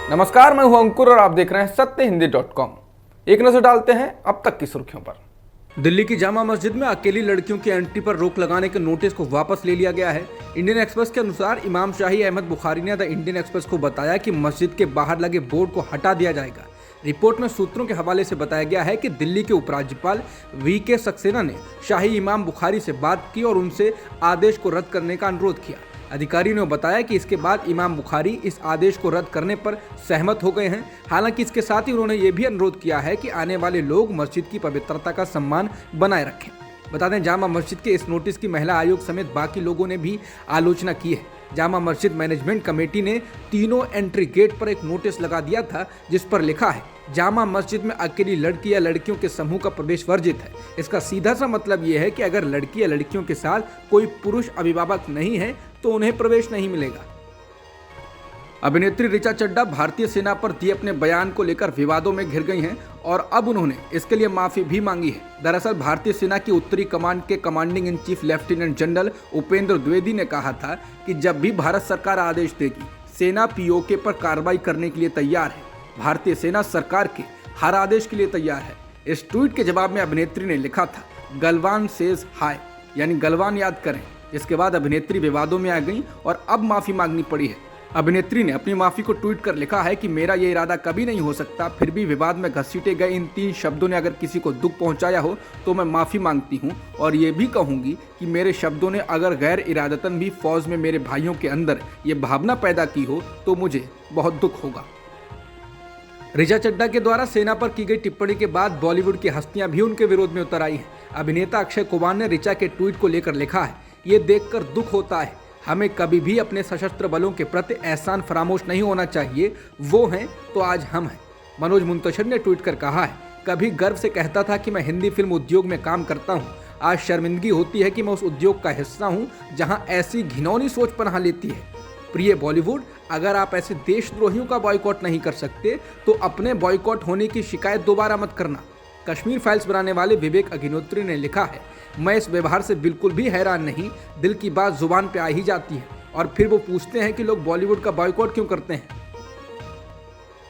नमस्कार, मैं हूं अंकुर और आप देख रहे हैं सत्यहिंदी.com। एक नजर डालते हैं अब तक की सुर्खियों पर। दिल्ली की जामा मस्जिद में अकेली लड़कियों की एंट्री पर रोक लगाने के नोटिस को वापस ले लिया गया है। इंडियन एक्सप्रेस के अनुसार इमाम शाही अहमद बुखारी ने द इंडियन एक्सप्रेस को बताया कि मस्जिद के बाहर लगे बोर्ड को हटा दिया जाएगा। रिपोर्ट में सूत्रों के हवाले से बताया गया है कि दिल्ली के उपराज्यपाल वी.के. सक्सेना ने शाही इमाम बुखारी से बात की और उनसे आदेश को रद्द करने का अनुरोध किया। अधिकारियों ने बताया कि इसके बाद इमाम बुखारी इस आदेश को रद्द करने पर सहमत हो गए हैं। हालांकि इसके साथ ही उन्होंने ये भी अनुरोध किया है कि आने वाले लोग मस्जिद की पवित्रता का सम्मान बनाए रखें। बता दें, जामा मस्जिद के इस नोटिस की महिला आयोग समेत बाकी लोगों ने भी आलोचना की है। जामा मस्जिद मैनेजमेंट कमेटी ने तीनों एंट्री गेट पर एक नोटिस लगा दिया था, जिस पर लिखा है, जामा मस्जिद में अकेली लड़की या लड़कियों के समूह का प्रवेश वर्जित है। इसका सीधा सा मतलब यह है कि अगर लड़की या लड़कियों के साथ कोई पुरुष अभिभावक नहीं है तो उन्हें प्रवेश नहीं मिलेगा। अभिनेत्री ऋचा चड्ढा भारतीय सेना पर दिए अपने बयान को लेकर विवादों में घिर गई हैं और अब उन्होंने इसके लिए माफी भी मांगी है। दरअसल भारतीय सेना की उत्तरी कमांड के commanding in chief lieutenant general Upendra Dwivedi ने कहा था कि जब भी भारत सरकार आदेश देगी, सेना पीओके पर कार्रवाई करने के लिए तैयार है। भारतीय सेना सरकार के हर आदेश के लिए तैयार है। इस ट्वीट के जवाब में अभिनेत्री ने लिखा था, गलवान सेज हाय, यानी गलवान याद करें। इसके बाद अभिनेत्री विवादों में आ गई और अब माफी मांगनी पड़ी है। अभिनेत्री ने अपनी माफी को ट्वीट कर लिखा है कि मेरा ये इरादा कभी नहीं हो सकता, फिर भी विवाद में घसीटे गए इन 3 शब्दों ने अगर किसी को दुख पहुंचाया हो तो मैं माफी मांगती हूं और ये भी कहूंगी कि मेरे शब्दों ने अगर गैर इरादतन भी फौज में मेरे भाइयों के अंदर ये भावना पैदा की हो तो मुझे बहुत दुख होगा। ऋचा चड्ढा के द्वारा सेना पर की गई टिप्पणी के बाद बॉलीवुड की हस्तियां भी उनके विरोध में उतर आई हैं। अभिनेता अक्षय कुमार ने ऋचा के ट्वीट को लेकर लिखा है, ये देखकर दुख होता है, हमें कभी भी अपने सशस्त्र बलों के प्रति एहसान फरामोश नहीं होना चाहिए, वो हैं तो आज हम हैं। मनोज मुंतशिर ने ट्वीट कर कहा है, कभी गर्व से कहता था कि मैं हिंदी फिल्म उद्योग में काम करता हूं, आज शर्मिंदगी होती है कि मैं उस उद्योग का हिस्सा हूं जहां ऐसी घिनौनी सोच पनाह लेती है। प्रिय बॉलीवुड, अगर आप ऐसे देशद्रोहियों का बॉयकॉट नहीं कर सकते तो अपने बॉयकॉट होने की शिकायत दोबारा मत करना। कश्मीर फाइल्स बनाने वाले विवेक अग्निहोत्री ने लिखा है, मैं इस व्यवहार से बिल्कुल भी हैरान नहीं, दिल की बात जुबान पे आ ही जाती है और फिर वो पूछते हैं कि लोग बॉलीवुड का बॉयकॉट क्यों करते हैं।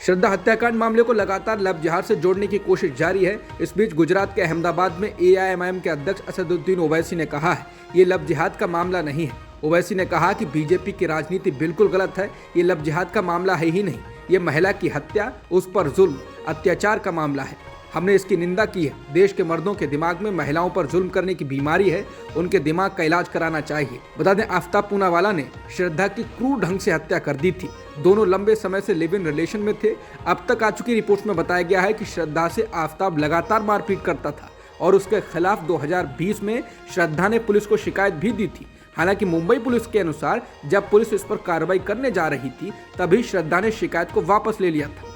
श्रद्धा हत्याकांड मामले को लगातार लब जिहाद से जोड़ने की कोशिश जारी है। इस बीच गुजरात के अहमदाबाद में AIMIM के अध्यक्ष असदुद्दीन ओवैसी ने कहा है, ये लब जिहाद का मामला नहीं है। ओवैसी ने कहा कि बीजेपी की राजनीति बिल्कुल गलत है, ये लब जिहाद का मामला है ही नहीं, ये महिला की हत्या, उस पर जुल्म, अत्याचार का मामला है। हमने इसकी निंदा की है। देश के मर्दों के दिमाग में महिलाओं पर जुल्म करने की बीमारी है, उनके दिमाग का इलाज कराना चाहिए। बता दें, आफ्ताब पूनावाला ने श्रद्धा की क्रूर ढंग से हत्या कर दी थी। दोनों लंबे समय से लिव इन रिलेशन में थे। अब तक आ चुकी रिपोर्ट्स में बताया गया है कि श्रद्धा से आफ्ताब लगातार मारपीट करता था और उसके खिलाफ 2020 में श्रद्धा ने पुलिस को शिकायत भी दी थी। हालांकि मुंबई पुलिस के अनुसार जब पुलिस इस पर कार्रवाई करने जा रही थी तभी श्रद्धा ने शिकायत को वापस ले लिया था।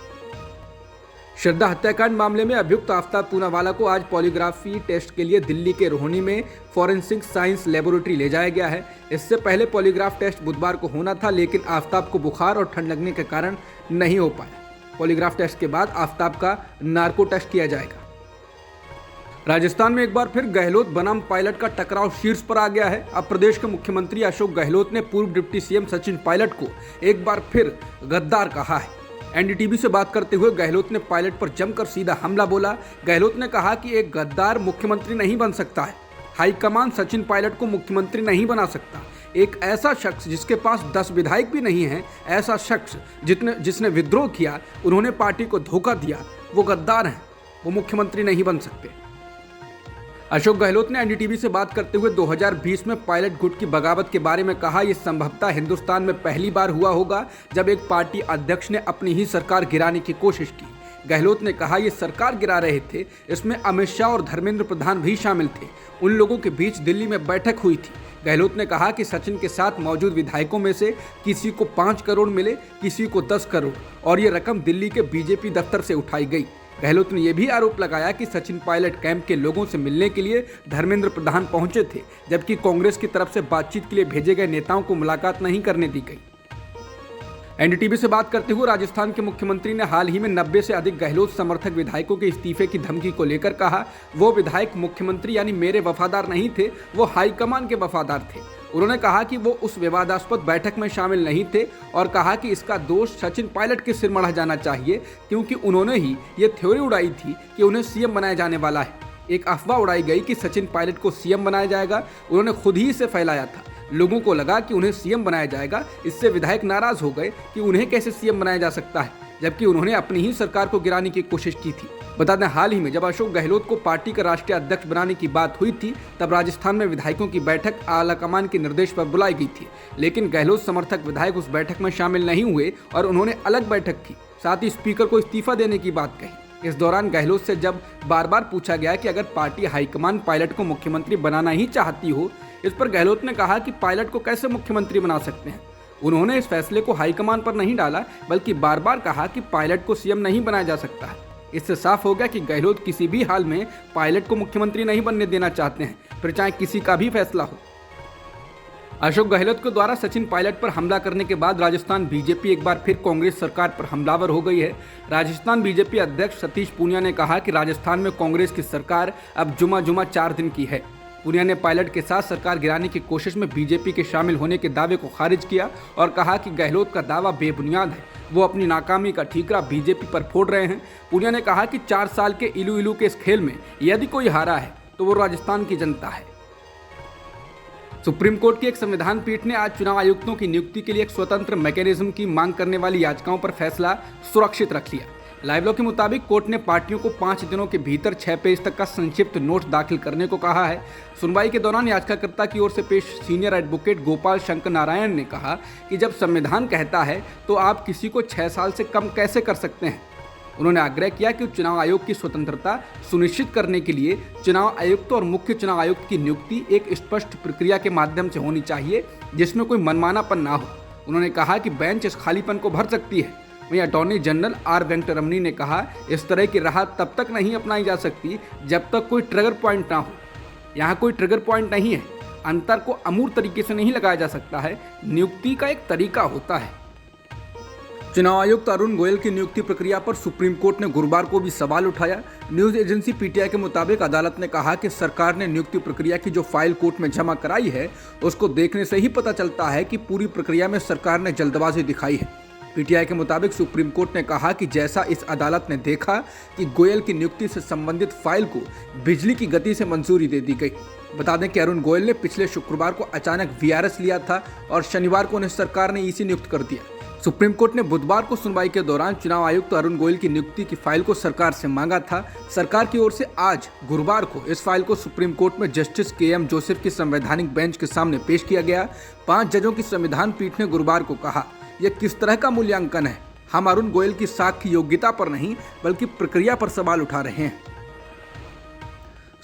श्रद्धा हत्याकांड मामले में अभियुक्त आफ्ताब पूनावाला को आज पॉलीग्राफी टेस्ट के लिए दिल्ली के रोहिणी में फॉरेंसिक साइंस लेबोरेटरी ले जाया गया है। इससे पहले पॉलीग्राफ टेस्ट बुधवार को होना था, लेकिन आफ्ताब को बुखार और ठंड लगने के कारण नहीं हो पाया। पॉलीग्राफ टेस्ट के बाद आफ्ताब का नार्को टेस्ट किया जाएगा। राजस्थान में एक बार फिर गहलोत बनाम पायलट का टकराव शीर्ष पर आ गया है। अब प्रदेश के मुख्यमंत्री अशोक गहलोत ने पूर्व डिप्टी सीएम सचिन पायलट को एक बार फिर गद्दार कहा है। एनडीटीवी से बात करते हुए गहलोत ने पायलट पर जमकर सीधा हमला बोला। गहलोत ने कहा कि एक गद्दार मुख्यमंत्री नहीं बन सकता है। हाईकमान सचिन पायलट को मुख्यमंत्री नहीं बना सकता। एक ऐसा शख्स जिसके पास 10 विधायक भी नहीं है, ऐसा शख्स जिसने विद्रोह किया, उन्होंने पार्टी को धोखा दिया, वो गद्दार हैं, वो मुख्यमंत्री नहीं बन सकते। अशोक गहलोत ने एनडीटीवी से बात करते हुए 2020 में पायलट गुट की बगावत के बारे में कहा, यह संभवतः हिंदुस्तान में पहली बार हुआ होगा जब एक पार्टी अध्यक्ष ने अपनी ही सरकार गिराने की कोशिश की। गहलोत ने कहा, ये सरकार गिरा रहे थे, इसमें अमित शाह और धर्मेंद्र प्रधान भी शामिल थे। उन लोगों के बीच दिल्ली में बैठक हुई थी। गहलोत ने कहा कि सचिन के साथ मौजूद विधायकों में से किसी को 5 करोड़ मिले, किसी को 10 करोड़ और ये रकम दिल्ली के बीजेपी दफ्तर से उठाई गई। गहलोत ने यह भी आरोप लगाया कि सचिन पायलट कैंप के लोगों से मिलने के लिए धर्मेंद्र प्रधान पहुंचे थे, जबकि कांग्रेस की तरफ से बातचीत के लिए भेजे गए नेताओं को मुलाकात नहीं करने दी गई। एनडीटीवी से बात करते हुए राजस्थान के मुख्यमंत्री ने हाल ही में 90 से अधिक गहलोत समर्थक विधायकों के इस्तीफे की धमकी को लेकर कहा, वो विधायक मुख्यमंत्री यानी मेरे वफादार नहीं थे, वो हाईकमान के वफादार थे। उन्होंने कहा कि वो उस विवादास्पद बैठक में शामिल नहीं थे और कहा कि इसका दोष सचिन पायलट के सिर मढ़ा जाना चाहिए, क्योंकि उन्होंने ही ये थ्योरी उड़ाई थी कि उन्हें सीएम बनाया जाने वाला है। एक अफवाह उड़ाई गई कि सचिन पायलट को सीएम बनाया जाएगा, उन्होंने खुद ही इसे फैलाया था। लोगों को लगा कि उन्हें सीएम बनाया जाएगा, इससे विधायक नाराज हो गए कि उन्हें कैसे सीएम बनाया जा सकता है, जबकि उन्होंने अपनी ही सरकार को गिराने की कोशिश की थी। बता दें, हाल ही में जब अशोक गहलोत को पार्टी का राष्ट्रीय अध्यक्ष बनाने की बात हुई थी, तब राजस्थान में विधायकों की बैठक आलाकमान के निर्देश पर बुलाई गई थी, लेकिन गहलोत समर्थक विधायक उस बैठक में शामिल नहीं हुए और उन्होंने अलग बैठक की, साथ ही स्पीकर को इस्तीफा देने की बात कही। इस दौरान गहलोत से जब बार बार पूछा गया कि अगर पार्टी हाईकमान पायलट को मुख्यमंत्री बनाना ही चाहती हो, इस पर गहलोत ने कहा कि पायलट को कैसे मुख्यमंत्री बना सकते हैं। उन्होंने इस फैसले को हाईकमान पर नहीं डाला, बल्कि बार बार कहा कि पायलट को सीएम नहीं बनाया जा सकता है। इससे साफ हो गया कि गहलोत किसी भी हाल में पायलट को मुख्यमंत्री नहीं बनने देना चाहते हैं, फिर चाहे किसी का भी फैसला हो। अशोक गहलोत के द्वारा सचिन पायलट पर हमला करने के बाद राजस्थान बीजेपी एक बार फिर कांग्रेस सरकार पर हमलावर हो गई है। राजस्थान बीजेपी अध्यक्ष सतीश पूनिया ने कहा कि राजस्थान में कांग्रेस की सरकार अब जुमा 4 दिन की है। पूनिया ने पायलट के साथ सरकार गिराने की कोशिश में बीजेपी के शामिल होने के दावे को खारिज किया और कहा कि गहलोत का दावा बेबुनियाद है, वो अपनी नाकामी का ठीकरा बीजेपी पर फोड़ रहे हैं। पूनिया ने कहा कि 4 साल के इलू के इस खेल में यदि कोई हारा है तो वो राजस्थान की जनता है। सुप्रीम कोर्ट की एक संविधान पीठ ने आज चुनाव आयुक्तों की नियुक्ति के लिए एक स्वतंत्र मैकेनिज्म की मांग करने वाली याचिकाओं पर फैसला सुरक्षित रख लिया। लाइव लॉ के मुताबिक कोर्ट ने पार्टियों को 5 दिनों के भीतर 6 पेज तक का संक्षिप्त नोट दाखिल करने को कहा है। सुनवाई के दौरान याचिकाकर्ता की ओर से पेश सीनियर एडवोकेट गोपाल शंकर नारायण ने कहा कि जब संविधान कहता है तो आप किसी को 6 साल से कम कैसे कर सकते हैं। उन्होंने आग्रह किया कि चुनाव आयोग की स्वतंत्रता सुनिश्चित करने के लिए चुनाव आयुक्त और मुख्य चुनाव आयुक्त की नियुक्ति एक स्पष्ट प्रक्रिया के माध्यम से होनी चाहिए, जिसमें कोई मनमानापन ना हो। उन्होंने कहा कि बेंच इस खालीपन को भर सकती है। वहीं अटॉर्नी जनरल आर वेंकटरमणी ने कहा, इस तरह की राह तब तक नहीं अपनाई जा सकती जब तक कोई ट्रिगर पॉइंट ना हो। यहाँ कोई ट्रिगर पॉइंट नहीं है, अंतर को अमूर्त तरीके से नहीं लगाया जा सकता है, नियुक्ति का एक तरीका होता है। चुनाव आयुक्त अरुण गोयल की नियुक्ति प्रक्रिया पर सुप्रीम कोर्ट ने गुरुवार को भी सवाल उठाया। न्यूज एजेंसी पीटीआई के मुताबिक अदालत ने कहा कि सरकार ने नियुक्ति प्रक्रिया की जो फाइल कोर्ट में जमा कराई है, उसको देखने से ही पता चलता है कि पूरी प्रक्रिया में सरकार ने जल्दबाजी दिखाई है। पीटीआई के मुताबिक सुप्रीम कोर्ट ने कहा कि जैसा इस अदालत ने देखा कि गोयल की नियुक्ति से संबंधित फाइल को बिजली की गति से मंजूरी दे दी गई। बता दें कि अरुण गोयल ने पिछले शुक्रवार को अचानक वीआरएस लिया था और शनिवार को उन्हें सरकार ने ईसी नियुक्त कर दिया। सुप्रीम कोर्ट ने बुधवार को सुनवाई के दौरान चुनाव आयुक्त अरुण गोयल की नियुक्ति की फाइल को सरकार से मांगा था। सरकार की ओर से आज गुरुवार को इस फाइल को सुप्रीम कोर्ट में जस्टिस के.एम. जोसेफ की संवैधानिक बेंच के सामने पेश किया गया। 5 जजों की संविधान पीठ ने गुरुवार को कहा, यह किस तरह का मूल्यांकन है। हम अरुण गोयल की साक्ष्य योग्यता पर नहीं बल्कि प्रक्रिया पर सवाल उठा रहे हैं।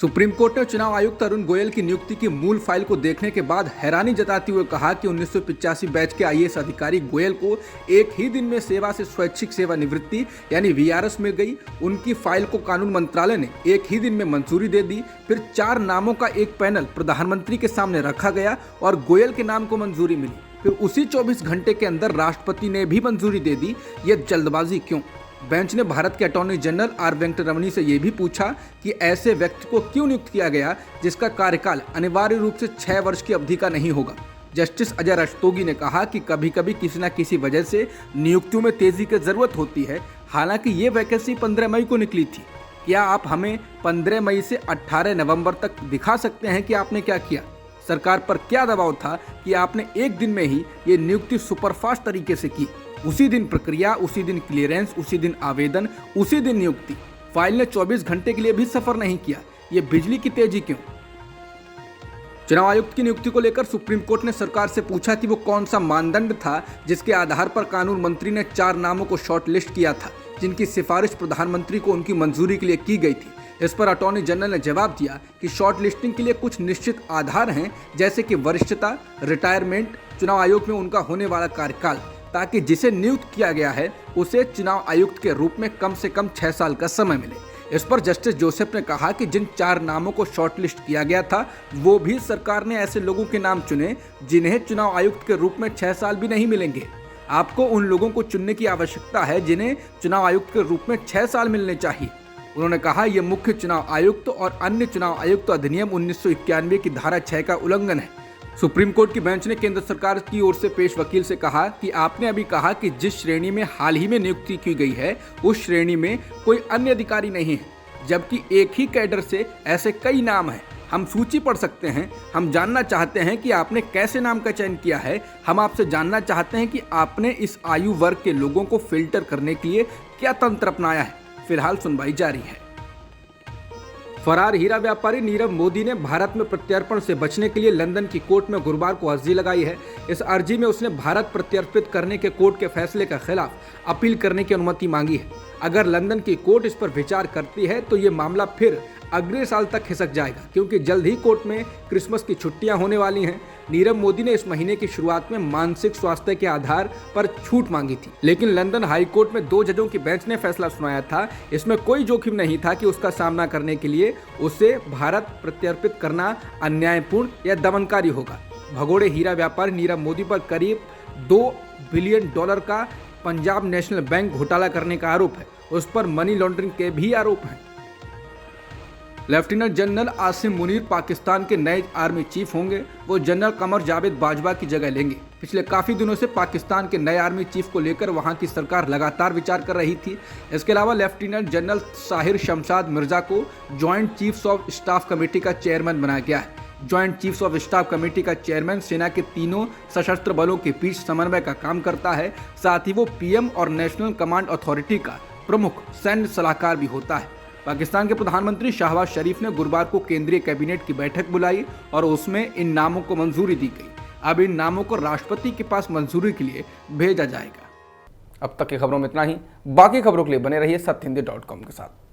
सुप्रीम कोर्ट ने चुनाव आयुक्त अरुण गोयल की नियुक्ति की मूल फाइल को देखने के बाद हैरानी जताते हुए कहा कि 1985 बैच के आईएएस अधिकारी गोयल को एक ही दिन में सेवा से स्वैच्छिक सेवानिवृत्ति यानी वीआरएस मिल गई। उनकी फाइल को कानून मंत्रालय ने एक ही दिन में मंजूरी दे दी। फिर 4 नामों का एक पैनल प्रधानमंत्री के सामने रखा गया और गोयल के नाम को मंजूरी मिली। फिर उसी 24 घंटे के अंदर राष्ट्रपति ने भी मंजूरी दे दी। ये जल्दबाजी क्यों? बेंच ने भारत के अटॉर्नी जनरल आर वेंकटरमणी से यह भी पूछा कि ऐसे व्यक्ति को क्यों नियुक्त किया गया जिसका कार्यकाल अनिवार्य रूप से 6 वर्ष की अवधि का नहीं होगा। जस्टिस अजय रस्तोगी ने कहा कि कभी कभी किसी न किसी वजह से नियुक्तियों में तेजी की जरूरत होती है। हालांकि ये वैकेंसी 15 मई को निकली थी। क्या आप हमें 15 मई से 18 नवंबर तक दिखा सकते हैं कि आपने क्या किया? सरकार पर क्या दबाव था कि आपने एक दिन में ही ये नियुक्ति सुपरफास्ट तरीके से की? उसी दिन प्रक्रिया, उसी दिन क्लियरेंस, उसी दिन आवेदन, उसी दिन नियुक्ति। फाइल ने 24 घंटे के लिए भी सफर नहीं किया। ये बिजली की तेजी क्यों? चुनाव आयुक्त की नियुक्ति को लेकर सुप्रीम कोर्ट ने सरकार से पूछा कि वो कौन सा मानदंड था जिसके आधार पर कानून मंत्री ने 4 नामों को शॉर्टलिस्ट किया था, जिनकी सिफारिश प्रधानमंत्री को उनकी मंजूरी के लिए की गई थी। इस पर अटॉर्नी जनरल ने जवाब दिया कि शॉर्ट लिस्टिंग के लिए कुछ निश्चित आधार हैं, जैसे कि वरिष्ठता, रिटायरमेंट, चुनाव आयोग में उनका होने वाला कार्यकाल, ताकि जिसे नियुक्त किया गया है उसे चुनाव आयुक्त के रूप में कम से कम 6 साल का समय मिले। इस पर जस्टिस जोसेफ ने कहा कि जिन 4 नामों को शॉर्टलिस्ट किया गया था वो भी सरकार ने ऐसे लोगों के नाम चुने जिन्हें चुनाव आयुक्त के रूप में 6 साल भी नहीं मिलेंगे। आपको उन लोगों को चुनने की आवश्यकता है जिन्हें चुनाव आयुक्त के रूप में 6 साल मिलने चाहिए। उन्होंने कहा, यह मुख्य चुनाव आयुक्त और अन्य चुनाव आयुक्त अधिनियम 1991 की धारा 6 का उल्लंघन है। सुप्रीम कोर्ट की बेंच ने केंद्र सरकार की ओर से पेश वकील से कहा कि आपने अभी कहा कि जिस श्रेणी में हाल ही में नियुक्ति की गई है उस श्रेणी में कोई अन्य अधिकारी नहीं है, जबकि एक ही कैडर से ऐसे कई नाम हैं। हम सूची पढ़ सकते हैं। हम जानना चाहते हैं कि आपने कैसे नाम का चयन किया है। हम आपसे जानना चाहते हैं कि आपने इस आयु वर्ग के लोगों को फिल्टर करने के लिए क्या तंत्र अपनाया है। फिलहाल सुनवाई जारी है। फरार हीरा व्यापारी नीरव मोदी ने भारत में प्रत्यर्पण से बचने के लिए लंदन की कोर्ट में गुरुवार को अर्जी लगाई है। इस अर्जी में उसने भारत प्रत्यर्पित करने के कोर्ट के फैसले के खिलाफ अपील करने की अनुमति मांगी है। अगर लंदन की कोर्ट इस पर विचार करती है तो ये मामला फिर अगले साल तक खिसक जाएगा, क्योंकि जल्द ही कोर्ट में क्रिसमस की छुट्टियां होने वाली हैं। नीरव मोदी ने इस महीने की शुरुआत में मानसिक स्वास्थ्य के आधार पर छूट मांगी थी, लेकिन लंदन हाई कोर्ट में 2 जजों की बेंच ने फैसला सुनाया था। इसमें कोई जोखिम नहीं था कि उसका सामना करने के लिए उसे भारत प्रत्यर्पित करना अन्यायपूर्ण या दमनकारी होगा। भगोड़े हीरा व्यापारी नीरव मोदी पर करीब $2 बिलियन का पंजाब नेशनल बैंक घोटाला करने का आरोप है। उस पर मनी लॉन्ड्रिंग के भी आरोप हैं। लेफ्टिनेंट जनरल आसिम मुनीर पाकिस्तान के नए आर्मी चीफ होंगे। वो जनरल कमर जावेद बाजवा की जगह लेंगे। पिछले काफी दिनों से पाकिस्तान के नए आर्मी चीफ को लेकर वहां की सरकार लगातार विचार कर रही थी। इसके अलावा लेफ्टिनेंट जनरल साहिर शमशाद मिर्जा को joint chiefs of staff committee का चेयरमैन बनाया गया है। Joint chiefs of staff committee का चेयरमैन सेना के तीनों सशस्त्र बलों के बीच समन्वय का काम करता है। साथ ही वो पीएम और नेशनल कमांड अथॉरिटी का प्रमुख सैन्य सलाहकार भी होता है। पाकिस्तान के प्रधानमंत्री शहबाज शरीफ ने गुरुवार को केंद्रीय कैबिनेट की बैठक बुलाई और उसमें इन नामों को मंजूरी दी गई। अब इन नामों को राष्ट्रपति के पास मंजूरी के लिए भेजा जाएगा। अब तक की खबरों में इतना ही। बाकी खबरों के लिए बने रहिए सत्यहिंदी.com के साथ।